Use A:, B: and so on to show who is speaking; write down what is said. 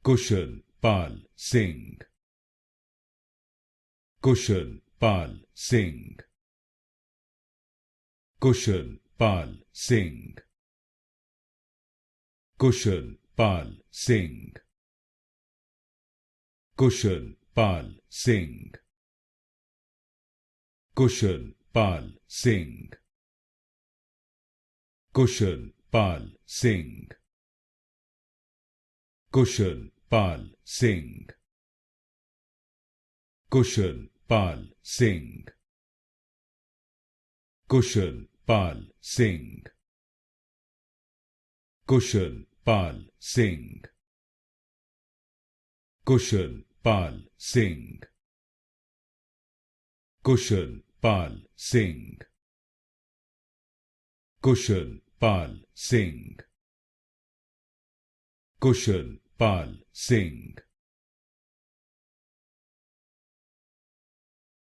A: Kushal Pal Singh. Kushal Pal Singh. Kushal Pal Singh. Kushal Pal Singh. Kushal Pal Singh. Kushal Pal Singh. Kushal Pal Singh. Kushal Pal Singh. Kushal Pal Singh. Kushal Pal Singh. Kushal Pal Singh. Kushal Pal Singh. Kushal Pal Singh. Kushal Pal Singh. Kushal Pal Singh.